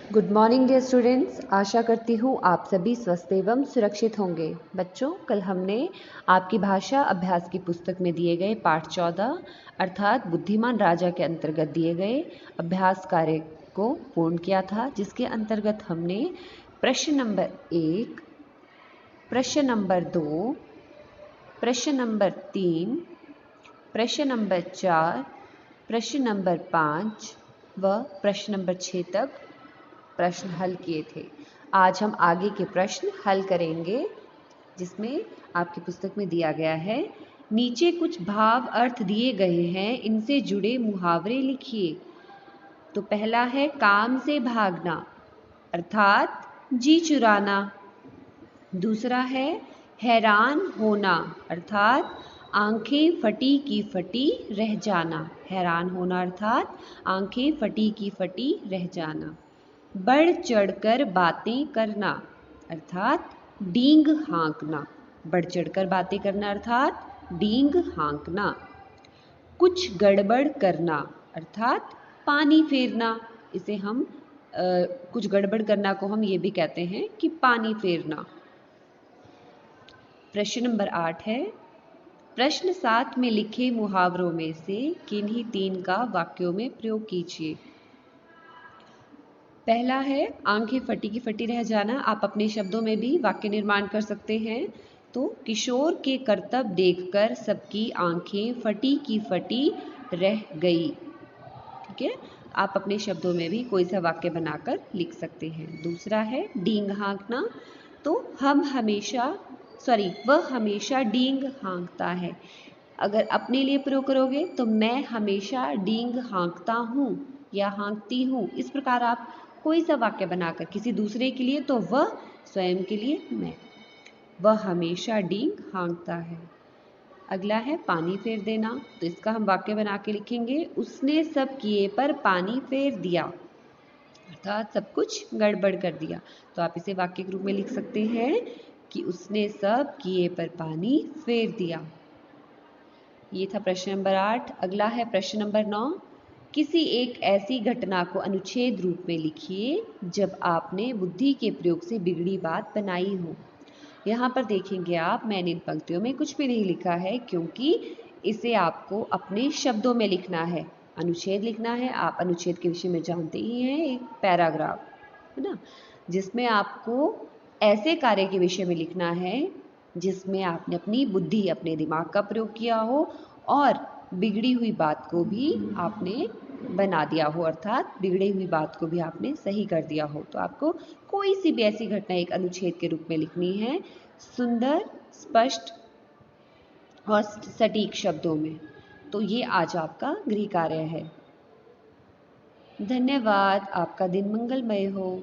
Good morning dear students. आशा करती हूँ आप सभी स्वस्थ एवं सुरक्षित होंगे। बच्चों, कल हमने आपकी भाषा अभ्यास की पुस्तक में दिए गए पाठ 14 अर्थात बुद्धिमान राजा के अंतर्गत दिए गए अभ्यास कार्य को पूर्ण किया था, जिसके अंतर्गत हमने प्रश्न नंबर 1, प्रश्न नंबर 2, प्रश्न नंबर 3, प्रश्न नंबर 4, प्रश्न नंबर 5 व प्रश्न नंबर 6 तक प्रश्न हल किए थे। आज हम आगे के प्रश्न हल करेंगे, जिसमें आपकी पुस्तक में दिया गया है, नीचे कुछ भाव अर्थ दिए गए हैं, इनसे जुड़े मुहावरे लिखिए। तो पहला है काम से भागना अर्थात जी चुराना। दूसरा है हैरान होना अर्थात आंखें फटी की फटी रह जाना। हैरान होना अर्थात आंखें फटी की फटी रह जाना। बढ़ चढ़कर बातें करना अर्थात डींग हाँकना। बढ़ चढ़कर बातें करना अर्थात डींग हाँकना। कुछ गड़बड़ करना अर्थात पानी फेरना। इसे हम कुछ गड़बड़ करना को हम ये भी कहते हैं कि पानी फेरना। प्रश्न नंबर 8 है, प्रश्न 7 में लिखे मुहावरों में से किन्हीं 3 का वाक्यों में प्रयोग कीजिए। पहला है आंखें फटी की फटी रह जाना। आप अपने शब्दों में भी वाक्य निर्माण कर सकते हैं। तो किशोर के करतब देखकर सबकी आंखें फटी की फटी रह गई। ठीक है, आप अपने शब्दों में भी कोई सा वाक्य बनाकर लिख सकते हैं। दूसरा है डींग हाँकना। तो वह हमेशा डींग हाँकता है। अगर अपने लिए प्रयोग करोगे तो मैं हमेशा डींग हाँकता हूँ या हाँकती हूँ। इस प्रकार आप कोई सा वाक्य बनाकर, किसी दूसरे के लिए तो वह, स्वयं के लिए मैं। वह हमेशा डींग हाँकता है। अगला है पानी फेर देना। तो इसका हम वाक्य बना के लिखेंगे, उसने सब किए पर पानी फेर दिया अर्थात सब कुछ गड़बड़ कर दिया। तो आप इसे वाक्य के रूप में लिख सकते हैं कि उसने सब किए पर पानी फेर दिया। ये था प्रश्न नंबर 8। अगला है प्रश्न नंबर 9, किसी एक ऐसी घटना को अनुच्छेद रूप में लिखिए जब आपने बुद्धि के प्रयोग से बिगड़ी बात बनाई हो। यहाँ पर देखेंगे आप, मैंने इन पंक्तियों में कुछ भी नहीं लिखा है, क्योंकि इसे आपको अपने शब्दों में लिखना है। अनुच्छेद लिखना है, आप अनुच्छेद के विषय में जानते ही हैं, एक पैराग्राफ है ना, जिसमें आपको ऐसे कार्य के विषय में लिखना है जिसमें आपने अपनी बुद्धि, अपने दिमाग का प्रयोग किया हो और बिगड़ी हुई बात को भी आपने बना दिया हो, अर्थात बिगड़ी हुई बात को भी आपने सही कर दिया हो। तो आपको कोई सी भी ऐसी घटना एक अनुच्छेद के रूप में लिखनी है, सुंदर, स्पष्ट और सटीक शब्दों में। तो ये आज आपका गृह कार्य है। धन्यवाद। आपका दिन मंगलमय हो।